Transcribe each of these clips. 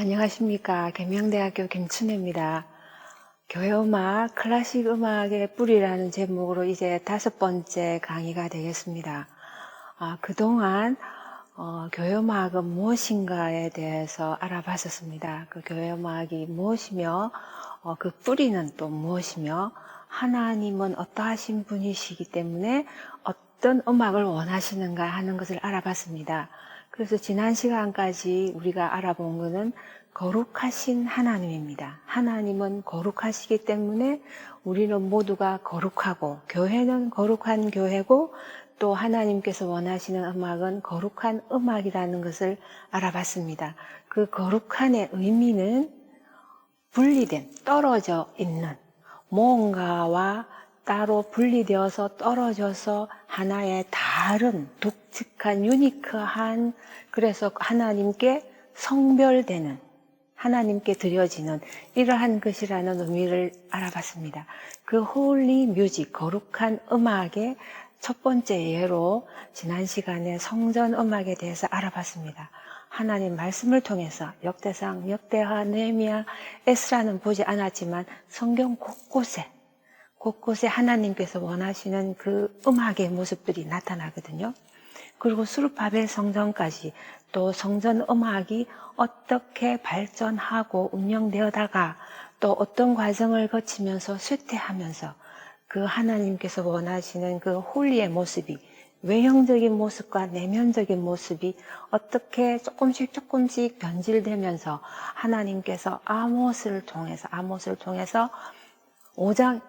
안녕하십니까. 계명대학교 김춘혜입니다. 교회음악, 클래식 음악의 뿌리라는 제목으로 이제 5번째 강의가 되겠습니다. 그동안 교회음악은 무엇인가에 대해서 알아봤었습니다. 그 교회음악이 무엇이며 그 뿌리는 또 무엇이며 하나님은 어떠하신 분이시기 때문에 어떤 음악을 원하시는가 하는 것을 알아봤습니다. 그래서 지난 시간까지 우리가 알아본 것은 거룩하신 하나님입니다. 하나님은 거룩하시기 때문에 우리는 모두가 거룩하고 교회는 거룩한 교회고 또 하나님께서 원하시는 음악은 거룩한 음악이라는 것을 알아봤습니다. 그 거룩한의 의미는 분리된, 떨어져 있는 무언가와 따로 분리되어서 떨어져서 하나의 다른 독특한 유니크한, 그래서 하나님께 성별되는, 하나님께 드려지는 이러한 것이라는 의미를 알아봤습니다. 그 홀리 뮤직, 거룩한 음악의 첫 번째 예로 지난 시간에 성전 음악에 대해서 알아봤습니다. 하나님 말씀을 통해서 역대상, 역대하, 느헤미야, 에스라는 보지 않았지만 성경 곳곳에 하나님께서 원하시는 그 음악의 모습들이 나타나거든요. 그리고 수르바벨 성전까지 또 성전 음악이 어떻게 발전하고 운영되어다가 또 어떤 과정을 거치면서 쇠퇴하면서 그 하나님께서 원하시는 그 홀리의 모습이, 외형적인 모습과 내면적인 모습이 어떻게 조금씩 변질되면서 하나님께서 아모스를 통해서 5장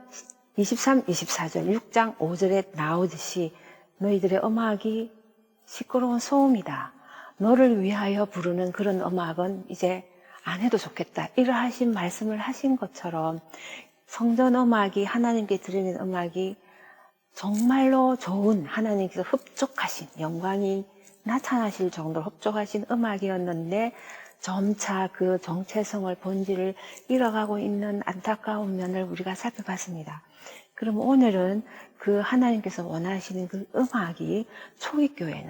23, 24절, 6장 5절에 나오듯이 너희들의 음악이 시끄러운 소음이다. 너를 위하여 부르는 그런 음악은 이제 안 해도 좋겠다. 이러하신 말씀을 하신 것처럼 성전 음악이, 하나님께 드리는 음악이 정말로 좋은, 하나님께서 흡족하신, 영광이 나타나실 정도로 흡족하신 음악이었는데 점차 그 정체성을, 본질을 잃어가고 있는 안타까운 면을 우리가 살펴봤습니다. 그럼 오늘은 그 하나님께서 원하시는 그 음악이 초기교회는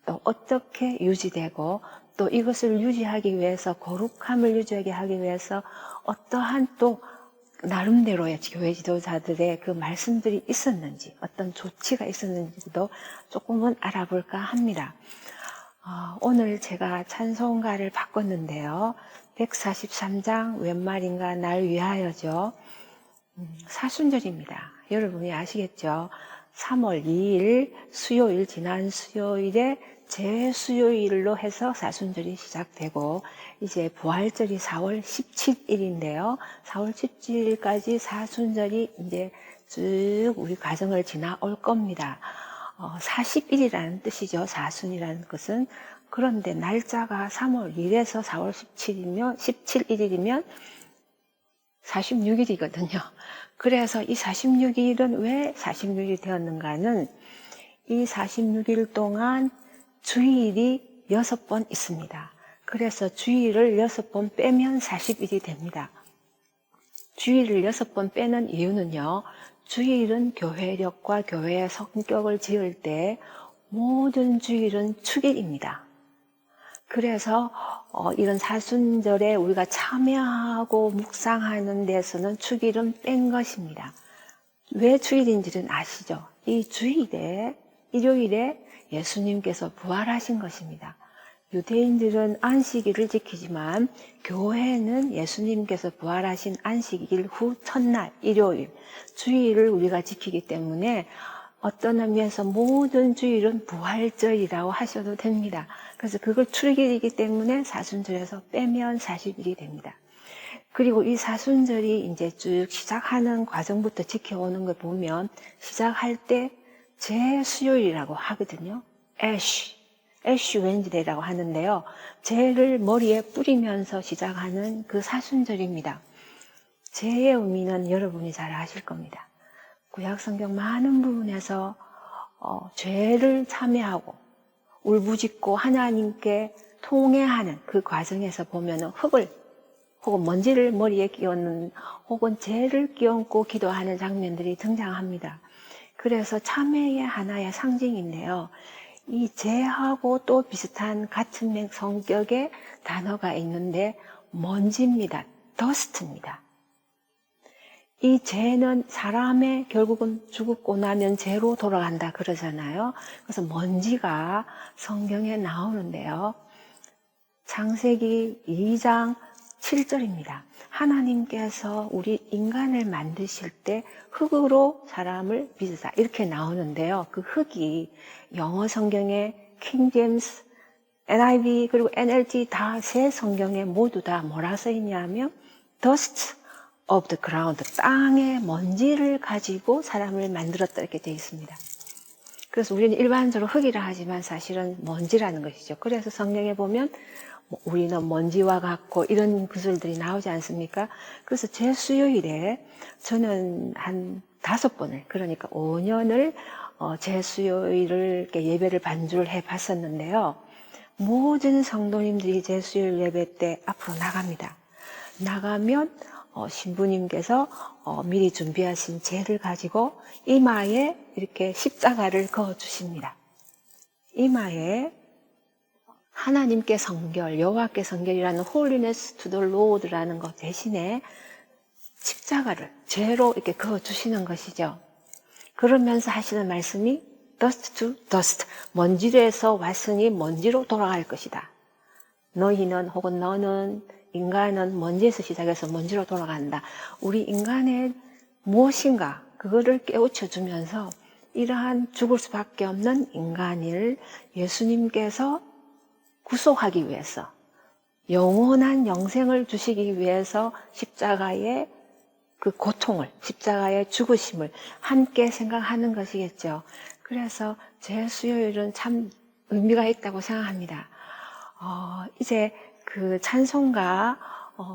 또 어떻게 유지되고 또 이것을 유지하기 위해서, 거룩함을 유지하게 하기 위해서 어떠한 또 나름대로의 교회 지도자들의 그 말씀들이 있었는지, 어떤 조치가 있었는지도 조금은 알아볼까 합니다. 오늘 제가 찬송가를 바꿨는데요. 143장 웬 말인가 날 위하여죠. 사순절입니다. 여러분이 아시겠죠? 3월 2일 수요일, 지난 수요일에 제수요일로 해서 사순절이 시작되고 이제 부활절이 4월 17일인데요. 4월 17일까지 사순절이 이제 쭉 우리 과정을 지나올 겁니다. 40일이라는 뜻이죠. 사순이라는 것은. 그런데 날짜가 3월 1일에서 4월 17일이면 46일이거든요. 그래서 이 46일은 왜 46일이 되었는가는 이 46일 동안 주일이 6번 있습니다. 그래서 주일을 6번 빼면 40일이 됩니다. 주일을 6번 빼는 이유는요. 주일은 교회력과 교회의 성격을 지을 때 모든 주일은 축일입니다. 그래서 이런 사순절에 우리가 참여하고 묵상하는 데서는 축일은 뺀 것입니다. 왜 축일인지는 아시죠? 이 주일에, 일요일에 예수님께서 부활하신 것입니다. 유대인들은 안식일을 지키지만 교회는 예수님께서 부활하신 안식일 후 첫날, 일요일, 주일을 우리가 지키기 때문에 어떤 의미에서 모든 주일은 부활절이라고 하셔도 됩니다. 그래서 그걸 축일이기 때문에 사순절에서 빼면 40일이 됩니다. 그리고 이 사순절이 이제 쭉 시작하는 과정부터 지켜오는 걸 보면 시작할 때 제수요일이라고 하거든요. 애쉬 웬즈데이라고 하는데요. 제를 머리에 뿌리면서 시작하는 그 사순절입니다. 제의 의미는 여러분이 잘 아실 겁니다. 구약성경 많은 부분에서 죄를 참회하고 울부짖고 하나님께 통회하는 그 과정에서 보면은 흙을 혹은 먼지를 머리에 끼얹는 혹은 죄를 끼얹고 기도하는 장면들이 등장합니다. 그래서 참회의 하나의 상징인데요. 이 죄하고 또 비슷한 같은 성격의 단어가 있는데 먼지입니다. 더스트입니다. 이 죄는 사람의 결국은 죽고 나면 죄로 돌아간다 그러잖아요. 그래서 먼지가 성경에 나오는데요. 창세기 2장 7절입니다. 하나님께서 우리 인간을 만드실 때 흙으로 사람을 빚으사 이렇게 나오는데요. 그 흙이 영어 성경에 킹 제임스, NIV 그리고 NLT 다 세 성경에 모두 다 뭐라 써 있냐면 dust of the ground, 땅의 먼지를 가지고 사람을 만들었다 이렇게 되어 있습니다. 그래서 우리는 일반적으로 흙이라 하지만 사실은 먼지라는 것이죠. 그래서 성경에 보면 우리는 먼지와 같고 이런 구절들이 나오지 않습니까? 그래서 제 수요일에 저는 한 5번을 그러니까 5년을 제 수요일을 이렇게 예배를 반주를 해 봤었는데요. 모든 성도님들이 제 수요일 예배 때 앞으로 나갑니다. 나가면 신부님께서 미리 준비하신 재를 가지고 이마에 이렇게 십자가를 그어 주십니다. 이마에 하나님께 성결, 여호와께 성결이라는 Holiness to the Lord라는 것 대신에 십자가를 죄로 이렇게 그어 주시는 것이죠. 그러면서 하시는 말씀이 dust to dust, 먼지에서 왔으니 먼지로 돌아갈 것이다. 너희는 혹은 너는 인간은 먼지에서 시작해서 먼지로 돌아간다. 우리 인간의 무엇인가 그거를 깨우쳐 주면서 이러한 죽을 수밖에 없는 인간을 예수님께서 구속하기 위해서 영원한 영생을 주시기 위해서 십자가의 그 고통을, 십자가의 죽으심을 함께 생각하는 것이겠죠. 그래서 제 수요일은 참 의미가 있다고 생각합니다. 이제 그 찬송가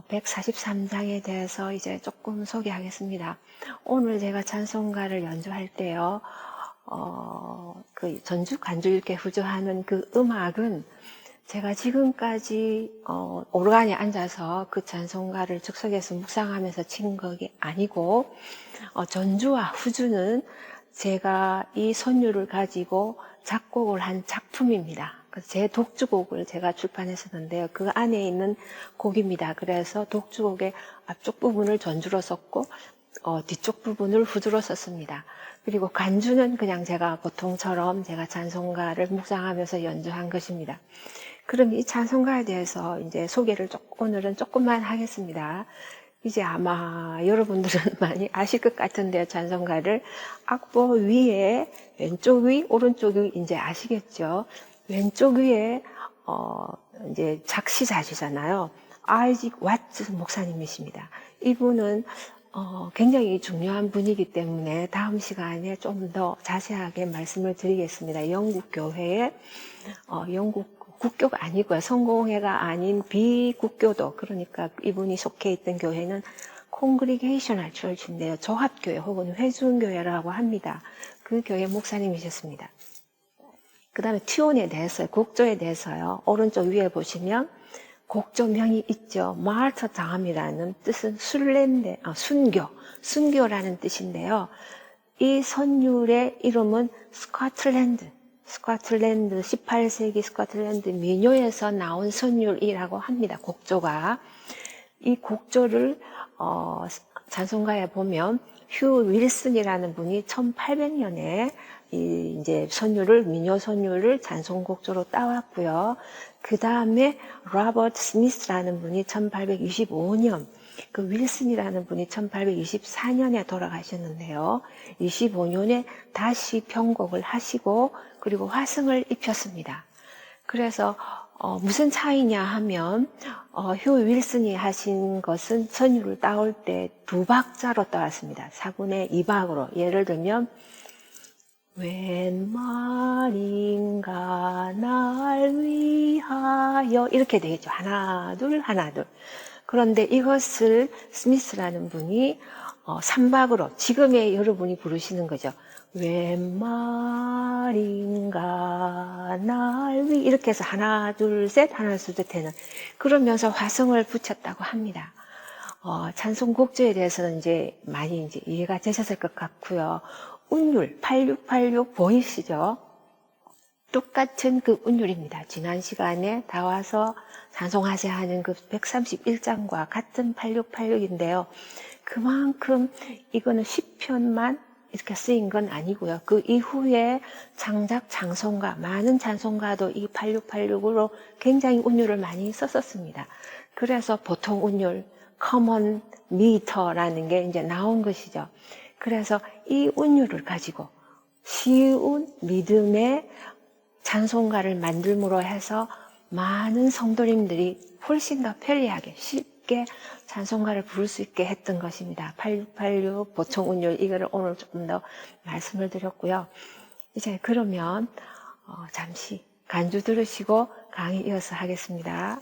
143장에 대해서 이제 조금 소개하겠습니다. 오늘 제가 찬송가를 연주할 때요, 그 전주 간주 이렇게 후조하는 그 음악은 제가 지금까지 오르간에 앉아서 그 찬송가를 즉석에서 묵상하면서 친 것이 아니고 전주와 후주는 제가 이 선율을 가지고 작곡을 한 작품입니다. 제 독주곡을 제가 출판했었는데요. 그 안에 있는 곡입니다. 그래서 독주곡의 앞쪽 부분을 전주로 썼고 뒤쪽 부분을 후주로 썼습니다. 그리고 간주는 그냥 제가 보통처럼 제가 찬송가를 묵상하면서 연주한 것입니다. 그럼 이 찬송가에 대해서 이제 소개를 오늘은 조금만 하겠습니다. 이제 아마 여러분들은 많이 아실 것 같은데요. 찬송가를 악보 위에 왼쪽 위, 오른쪽 위 이제 아시겠죠? 왼쪽 위에 이제 작시자시잖아요. 아이직 왓츠 목사님이십니다. 이분은 굉장히 중요한 분이기 때문에 다음 시간에 좀 더 자세하게 말씀을 드리겠습니다. 영국 교회에 영국 국교가 아니고요. 성공회가 아닌 비국교도, 그러니까 이분이 속해 있던 교회는 Congregational Church인데요. 조합교회 혹은 회중교회라고 합니다. 그 교회 목사님이셨습니다. 그 다음에 튜온에 대해서, 곡조에 대해서요. 오른쪽 위에 보시면 곡조명이 있죠. 마르타 장암이라는 뜻은 순교라는 뜻인데요. 이 선율의 이름은 스코틀랜드 18세기 스코틀랜드 민요에서 나온 선율이라고 합니다. 곡조가. 이 곡조를 찬송가에 보면 휴 윌슨이라는 분이 1800년에 이제 민요 선율을 찬송곡조로 따왔고요. 그 다음에 로버트 스미스라는 분이 1825년, 그 윌슨이라는 분이 1824년에 돌아가셨는데요. 25년에 다시 편곡을 하시고 그리고 화승을 입혔습니다. 그래서 무슨 차이냐 하면 휴 윌슨이 하신 것은 선율을 따올 때 2박자로 따왔습니다. 4분의 2박으로. 예를 들면 웬 말인가 날 위하여 이렇게 되겠죠. 하나 둘 하나 둘. 그런데 이것을 스미스라는 분이 3박으로 지금의 여러분이 부르시는 거죠. 웬 말인가 날 위 이렇게 해서 하나 둘 셋 하나 둘 셋 되는 그러면서 화성을 붙였다고 합니다. 찬송곡조에 대해서는 이제 많이 이제 이해가 되셨을 것 같고요. 운율 8686 보이시죠? 똑같은 그 운율입니다. 지난 시간에 다 와서 찬송하세요 하는 그 131장과 같은 8686인데요. 그만큼 이거는 시편만 이렇게 쓰인 건 아니고요. 그 이후에 창작 찬송가, 많은 찬송가도 이 8686으로 굉장히 운율을 많이 썼었습니다. 그래서 보통 운율, 커먼 미터라는 게 이제 나온 것이죠. 그래서 이 운율을 가지고 쉬운 리듬의 찬송가를 만들므로 해서 많은 성도님들이 훨씬 더 편리하게 쉽게 찬송가를 부를 수 있게 했던 것입니다. 8686 보통 운율 이거를 오늘 조금 더 말씀을 드렸고요. 이제 그러면 잠시 간주 들으시고 강의 이어서 하겠습니다.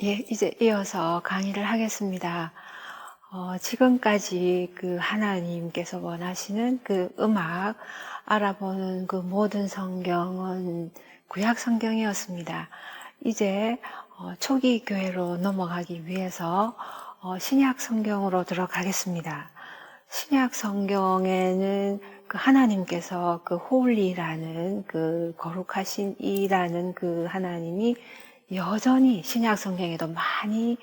예, 이제 이어서 강의를 하겠습니다. 지금까지 그 하나님께서 원하시는 그 음악 알아보는 그 모든 성경은 구약 성경이었습니다. 이제 초기 교회로 넘어가기 위해서 신약 성경으로 들어가겠습니다. 신약 성경에는 그 하나님께서 그 홀리라는 그 거룩하신 이라는 그 하나님이 여전히 신약 성경에도 많이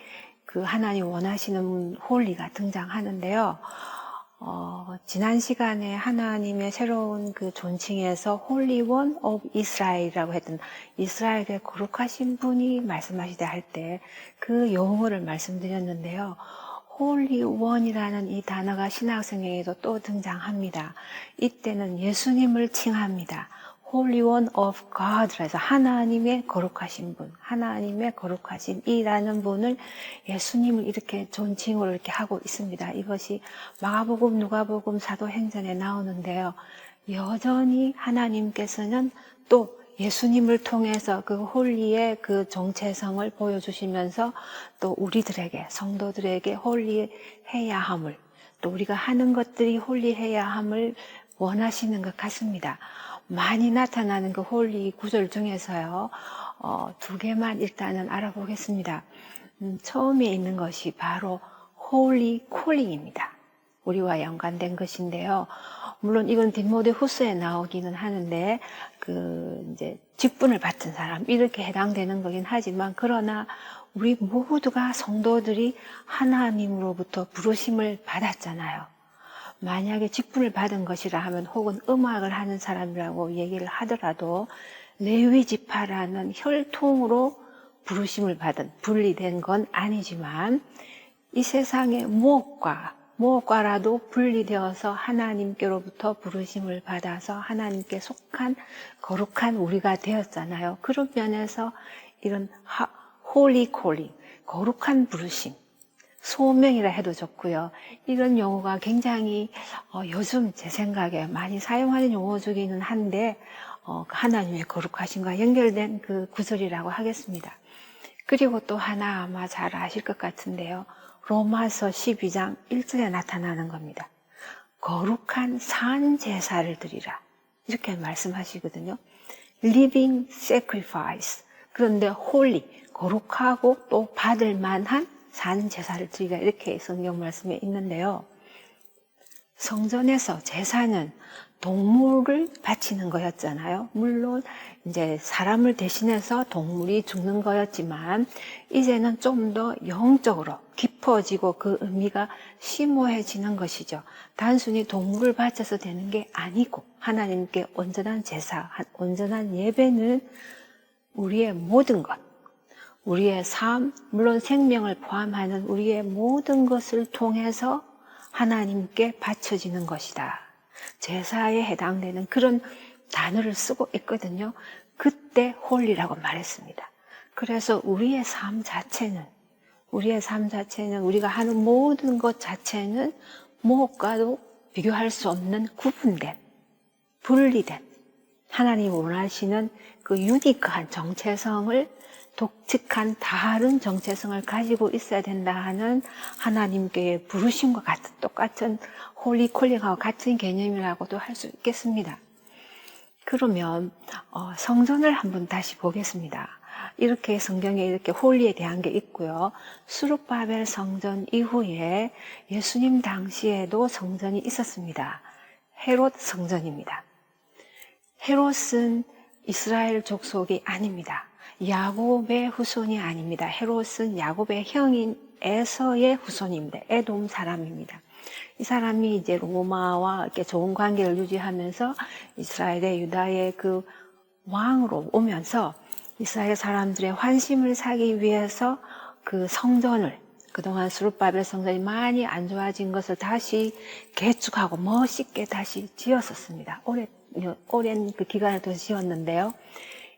그 하나님 원하시는 홀리가 등장하는데요. 지난 시간에 하나님의 새로운 그 존칭에서 홀리 원 오브 이스라엘이라고 했던 이스라엘의 거룩하신 분이 말씀하시다 할 때 그 용어를 말씀드렸는데요. 홀리 원이라는 이 단어가 신약 성경에도 또 등장합니다. 이때는 예수님을 칭합니다. Holy One of God라서 하나님의 거룩하신 분, 하나님의 거룩하신 이라는 분을 예수님을 이렇게 존칭으로 이렇게 하고 있습니다. 이것이 마가복음, 누가복음, 사도행전에 나오는데요. 여전히 하나님께서는 또 예수님을 통해서 그 홀리의 그 정체성을 보여주시면서 또 우리들에게, 성도들에게 홀리해야 함을, 또 우리가 하는 것들이 홀리해야 함을 원하시는 것 같습니다. 많이 나타나는 그 홀리 구절 중에서요, 두 개만 일단은 알아보겠습니다. 처음에 있는 것이 바로 홀리 콜링입니다. 우리와 연관된 것인데요. 물론 이건 디모데후서에 나오기는 하는데 이제 직분을 받은 사람 이렇게 해당되는 거긴 하지만 그러나 우리 모두가 성도들이 하나님으로부터 부르심을 받았잖아요. 만약에 직분을 받은 것이라 하면 혹은 음악을 하는 사람이라고 얘기를 하더라도 레위 지파라는 혈통으로 부르심을 받은 분리된 건 아니지만 이 세상의 무엇과라도 분리되어서 하나님께로부터 부르심을 받아서 하나님께 속한 거룩한 우리가 되었잖아요. 그런 면에서 이런 홀리 콜링, 거룩한 부르심, 소명이라 해도 좋고요. 이런 용어가 굉장히 요즘 제 생각에 많이 사용하는 용어 중에는 한데 하나님의 거룩하심과 연결된 그 구절이라고 하겠습니다. 그리고 또 하나 아마 잘 아실 것 같은데요. 로마서 12장 1절에 나타나는 겁니다. 거룩한 산 제사를 드리라. 이렇게 말씀하시거든요. Living sacrifice. 그런데 holy, 거룩하고 또 받을 만한 산 제사를 드리라. 이렇게 성경 말씀에 있는데요. 성전에서 제사는 동물을 바치는 거였잖아요. 물론 이제 사람을 대신해서 동물이 죽는 거였지만 이제는 좀 더 영적으로 깊어지고 그 의미가 심오해지는 것이죠. 단순히 동물을 바쳐서 되는 게 아니고 하나님께 온전한 제사, 온전한 예배는 우리의 모든 것, 우리의 삶, 물론 생명을 포함하는 우리의 모든 것을 통해서 하나님께 바쳐지는 것이다. 제사에 해당되는 그런 단어를 쓰고 있거든요. 그때 홀리라고 말했습니다. 그래서 우리의 삶 자체는 우리가 하는 모든 것 자체는 무엇과도 비교할 수 없는 구분된, 분리된 하나님이 원하시는 그 유니크한 정체성을 독특한 다른 정체성을 가지고 있어야 된다 하는 하나님께 부르심과 같은 똑같은 홀리 콜링하고 같은 개념이라고도 할 수 있겠습니다. 그러면 성전을 한번 다시 보겠습니다. 이렇게 성경에 이렇게 홀리에 대한 게 있고요. 수룹바벨 성전 이후에 예수님 당시에도 성전이 있었습니다. 헤롯 성전입니다. 헤롯은 이스라엘 족속이 아닙니다. 야곱의 후손이 아닙니다. 헤롯은 야곱의 형인 에서의 후손입니다. 에돔 사람입니다. 이 사람이 이제 로마와 이렇게 좋은 관계를 유지하면서 이스라엘의 유다의 그 왕으로 오면서 이스라엘 사람들의 환심을 사기 위해서 그 성전을 그동안 수룹바벨 성전이 많이 안 좋아진 것을 다시 개축하고 멋있게 다시 지었었습니다. 오랜 그 기간을 더 지었는데요.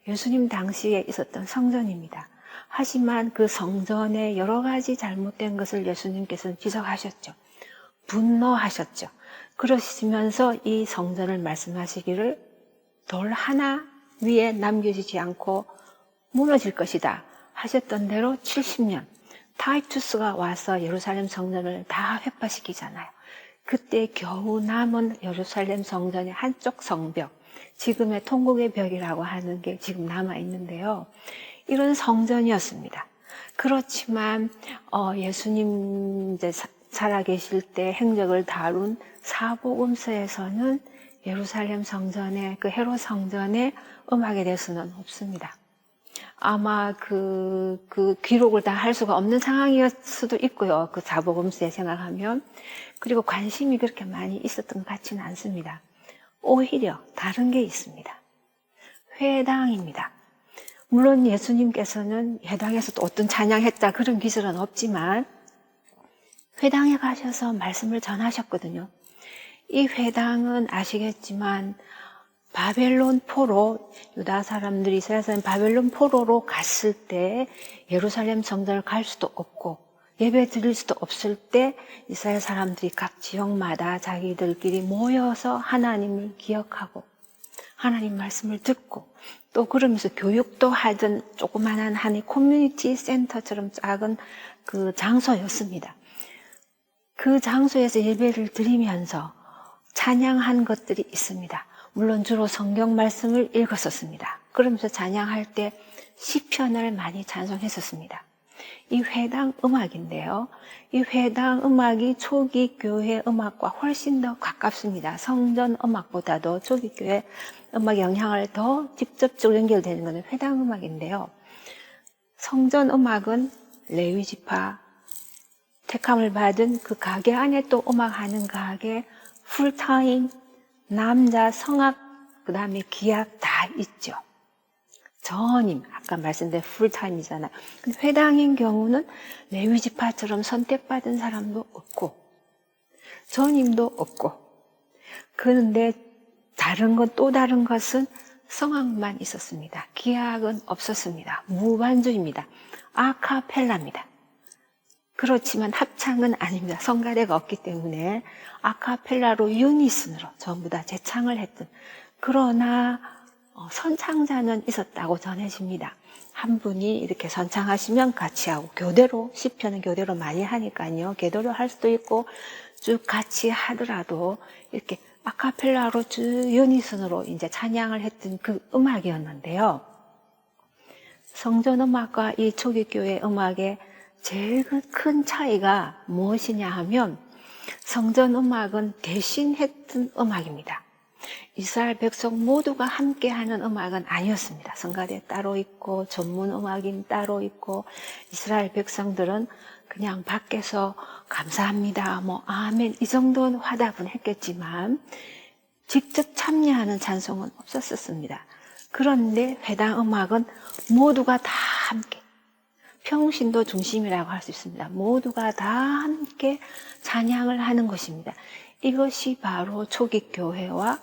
예수님 당시에 있었던 성전입니다. 하지만 그 성전에 여러 가지 잘못된 것을 예수님께서는 지적하셨죠. 분노하셨죠. 그러시면서 이 성전을 말씀하시기를 돌 하나 위에 남겨지지 않고 무너질 것이다 하셨던 대로 70년 타이투스가 와서 예루살렘 성전을 다 회파시키잖아요. 그때 겨우 남은 예루살렘 성전의 한쪽 성벽, 지금의 통곡의 벽이라고 하는 게 지금 남아있는데요. 이런 성전이었습니다. 그렇지만 예수님 이제 살아계실 때 행적을 다룬 사복음서에서는 예루살렘 성전의 그 헤롯 성전의 음악에 대해서는 없습니다. 아마 그 기록을 다 할 수가 없는 상황이었을 수도 있고요. 그 사복음서에 생각하면. 그리고 관심이 그렇게 많이 있었던 것 같지는 않습니다. 오히려 다른 게 있습니다. 회당입니다. 물론 예수님께서는 회당에서 또 어떤 찬양했다 그런 기술은 없지만 회당에 가셔서 말씀을 전하셨거든요. 이 회당은 아시겠지만 바벨론 포로, 유다 사람들이 이스라엘 사람 바벨론 포로로 갔을 때 예루살렘 성전을 갈 수도 없고 예배 드릴 수도 없을 때 이스라엘 사람들이 각 지역마다 자기들끼리 모여서 하나님을 기억하고 하나님 말씀을 듣고 또 그러면서 교육도 하던 조그만한 한 커뮤니티 센터처럼 작은 그 장소였습니다. 그 장소에서 예배를 드리면서 찬양한 것들이 있습니다. 물론 주로 성경 말씀을 읽었었습니다. 그러면서 찬양할 때 시편을 많이 찬송했었습니다. 이 회당 음악인데요. 이 회당 음악이 초기 교회 음악과 훨씬 더 가깝습니다. 성전 음악보다도 초기 교회 음악 영향을 더 직접적으로 연결되는 것은 회당 음악인데요. 성전 음악은 레위 지파 택함을 받은 그 가게 안에 또 음악하는 가게 풀타임 남자 성악 그 다음에 기악 다 있죠. 전임 아까 말씀드린 풀타임이잖아요. 근데 회당인 경우는 레위 지파처럼 선택받은 사람도 없고 전임도 없고 그런데 또 다른 것은 성악만 있었습니다. 기악은 없었습니다. 무반주입니다. 아카펠라입니다. 그렇지만 합창은 아닙니다. 성가대가 없기 때문에 아카펠라로 유니슨으로 전부 다 재창을 했던. 그러나 선창자는 있었다고 전해집니다. 한 분이 이렇게 선창하시면 같이 하고, 교대로, 시편은 교대로 많이 하니까요. 교대로 할 수도 있고, 쭉 같이 하더라도 이렇게 아카펠라로 쭉 유니선으로 이제 찬양을 했던 그 음악이었는데요. 성전 음악과 이 초기교회 음악의 제일 큰 차이가 무엇이냐 하면, 성전 음악은 대신했던 음악입니다. 이스라엘 백성 모두가 함께하는 음악은 아니었습니다. 성가대 따로 있고 전문 음악인 따로 있고, 이스라엘 백성들은 그냥 밖에서 감사합니다, 뭐 아멘 이 정도는 화답은 했겠지만 직접 참여하는 찬송은 없었습니다. 그런데 회당 음악은 모두가 다 함께, 평신도 중심이라고 할 수 있습니다. 모두가 다 함께 찬양을 하는 것입니다. 이것이 바로 초기 교회와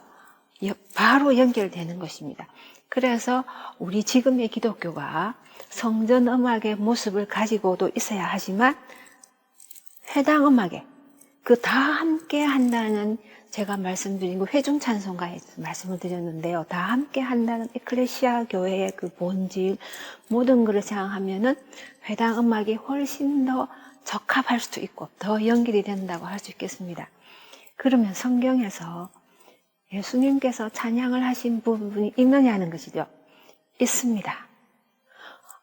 바로 연결되는 것입니다. 그래서 우리 지금의 기독교가 성전 음악의 모습을 가지고도 있어야 하지만, 회당 음악에 그 다 함께 한다는, 제가 말씀드린 그 회중 찬송가에 말씀을 드렸는데요. 다 함께 한다는 에클레시아 교회의 그 본질, 모든 것을 생각하면은 회당 음악이 훨씬 더 적합할 수도 있고 더 연결이 된다고 할 수 있겠습니다. 그러면 성경에서 예수님께서 찬양을 하신 부분이 있느냐는 것이죠. 있습니다.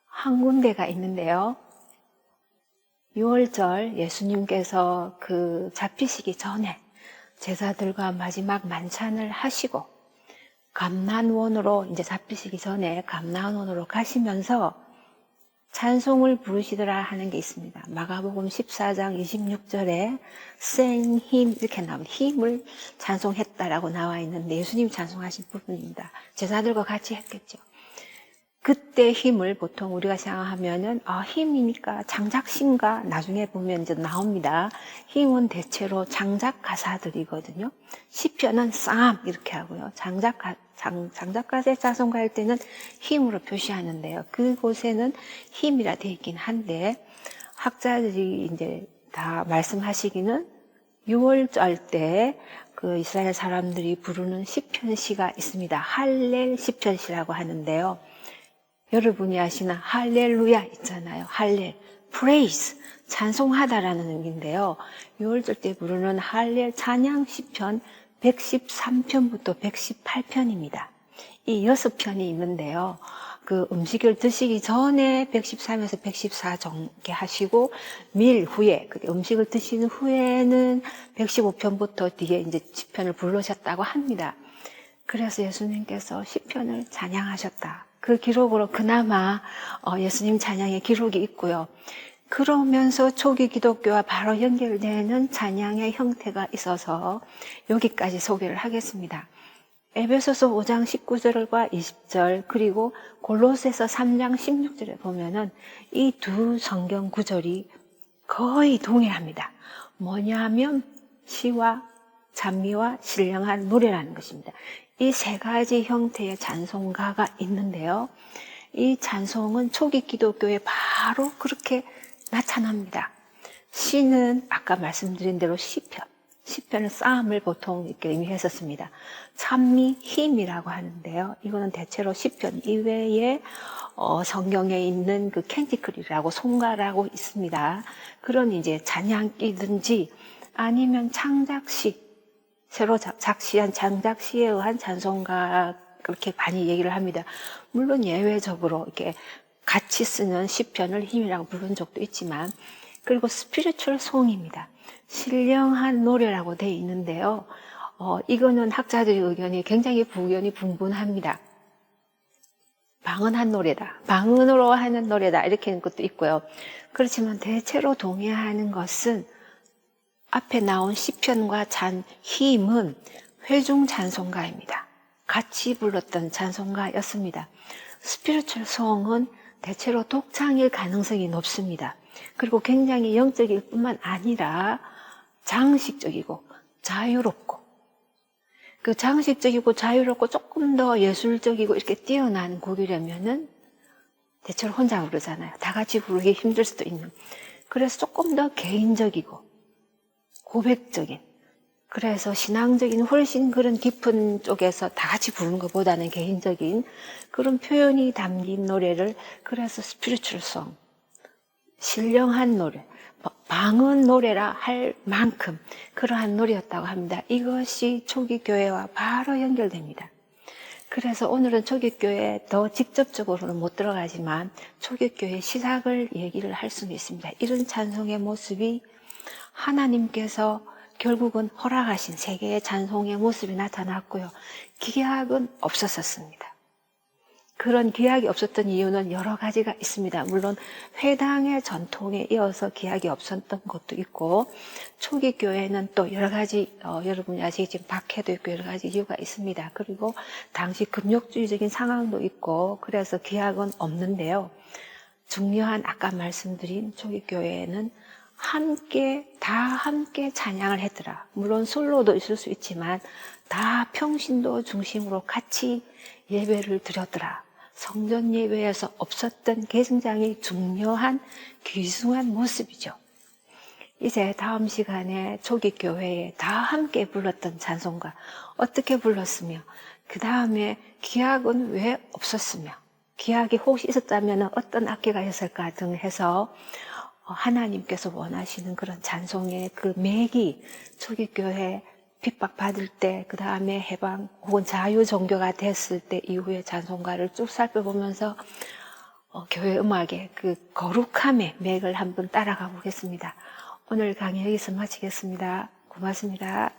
한 군데가 있는데요. 6월절 예수님께서 그 잡히시기 전에 제자들과 마지막 만찬을 하시고 감난원으로, 이제 잡히시기 전에 감난원으로 가시면서 찬송을 부르시더라 하는 게 있습니다. 마가복음 14장 26절에 sing him 이렇게 나옵니다. 힘을 찬송했다라고 나와 있는데 예수님이 찬송하신 부분입니다. 제자들과 같이 했겠죠. 그때 힘을 보통 우리가 생각하면은 힘이니까 장작신가, 나중에 보면 이제 나옵니다. 힘은 대체로 장작 가사들이거든요. 시편은 쌈 이렇게 하고요. 장작 가사의 찬송가일 때는 힘으로 표시하는데요. 그곳에는 힘이라 되어 있긴 한데, 학자들이 이제 다 말씀하시기는 6월절 때 그 이스라엘 사람들이 부르는 시편시가 있습니다. 할렐 시편시라고 하는데요. 여러분이 아시나 할렐루야 있잖아요. 할렐, praise, 찬송하다라는 의미인데요. 6월절 때 부르는 할렐 찬양 시편 113편부터 118편입니다. 이 6편이 있는데요. 그 음식을 드시기 전에 113에서 114 정도 하시고, 밀 후에, 음식을 드시는 후에는 115편부터 뒤에 이제 시편을 부르셨다고 합니다. 그래서 예수님께서 시편을 찬양하셨다. 그 기록으로 그나마 예수님 찬양의 기록이 있고요. 그러면서 초기 기독교와 바로 연결되는 찬양의 형태가 있어서 여기까지 소개를 하겠습니다. 에베소서 5장 19절과 20절, 그리고 골로새서 3장 16절에 보면은 이 두 성경 구절이 거의 동일합니다. 뭐냐면 시와 찬미와 신령한 노래라는 것입니다. 이 세 가지 형태의 찬송가가 있는데요. 이 찬송은 초기 기독교에 바로 그렇게 나타납니다. 시는 아까 말씀드린 대로 시편은 싸움을 보통 이렇게 의미했었습니다. 찬미, 힘이라고 하는데요. 이거는 대체로 시편 이외에 성경에 있는 그 캔티클이라고 송가라고 있습니다. 그런 이제 찬양기든지 아니면 창작시, 새로 작시한 창작시에 의한 찬송가, 그렇게 많이 얘기를 합니다. 물론 예외적으로 이렇게 같이 쓰는 시편을 힘이라고 부른 적도 있지만, 그리고 스피리추얼 송입니다. 신령한 노래라고 되어 있는데요. 이거는 학자들의 의견이 굉장히 의견이 분분합니다. 방언한 노래다, 방언으로 하는 노래다, 이렇게 하는 것도 있고요. 그렇지만 대체로 동의하는 것은 앞에 나온 시편과 힘은 회중 찬송가입니다. 같이 불렀던 찬송가였습니다. 스피리추얼 송은 대체로 독창일 가능성이 높습니다. 그리고 굉장히 영적일 뿐만 아니라 장식적이고 자유롭고, 그 장식적이고 자유롭고 조금 더 예술적이고 이렇게 뛰어난 곡이라면은 대체로 혼자 부르잖아요. 다 같이 부르기 힘들 수도 있는. 그래서 조금 더 개인적이고 고백적인 그래서 신앙적인 훨씬 그런 깊은 쪽에서 다 같이 부르는 것보다는 개인적인 그런 표현이 담긴 노래를 그래서 스피리추얼송, 신령한 노래, 방언 노래라 할 만큼 그러한 노래였다고 합니다. 이것이 초기교회와 바로 연결됩니다. 그래서 오늘은 초기교회 더 직접적으로는 못 들어가지만 초기교회 시작을 얘기를 할 수는 있습니다. 이런 찬송의 모습이 하나님께서 결국은 허락하신 세계의 찬송의 모습이 나타났고요. 기약은 없었었습니다. 그런 기약이 없었던 이유는 여러 가지가 있습니다. 물론 회당의 전통에 이어서 기약이 없었던 것도 있고 초기 교회는 또 여러 가지 여러분이 아시겠지만 박해도 있고 여러 가지 이유가 있습니다. 그리고 당시 금욕주의적인 상황도 있고 그래서 기약은 없는데요. 중요한 아까 말씀드린 초기 교회에는 다 함께 찬양을 했더라. 물론 솔로도 있을 수 있지만 다 평신도 중심으로 같이 예배를 드렸더라. 성전 예배에서 없었던 굉장히 중요한 귀중한 모습이죠. 이제 다음 시간에 초기 교회에 다 함께 불렀던 찬송가 어떻게 불렀으며 그 다음에 기약은 왜 없었으며 기약이 혹시 있었다면 어떤 악기가 있을까 등 해서 하나님께서 원하시는 그런 찬송의 그 맥이 초기교회 핍박받을 때, 그 다음에 해방 혹은 자유 종교가 됐을 때 이후의 찬송가를 쭉 살펴보면서 교회 음악의 그 거룩함의 맥을 한번 따라가 보겠습니다. 오늘 강의 여기서 마치겠습니다. 고맙습니다.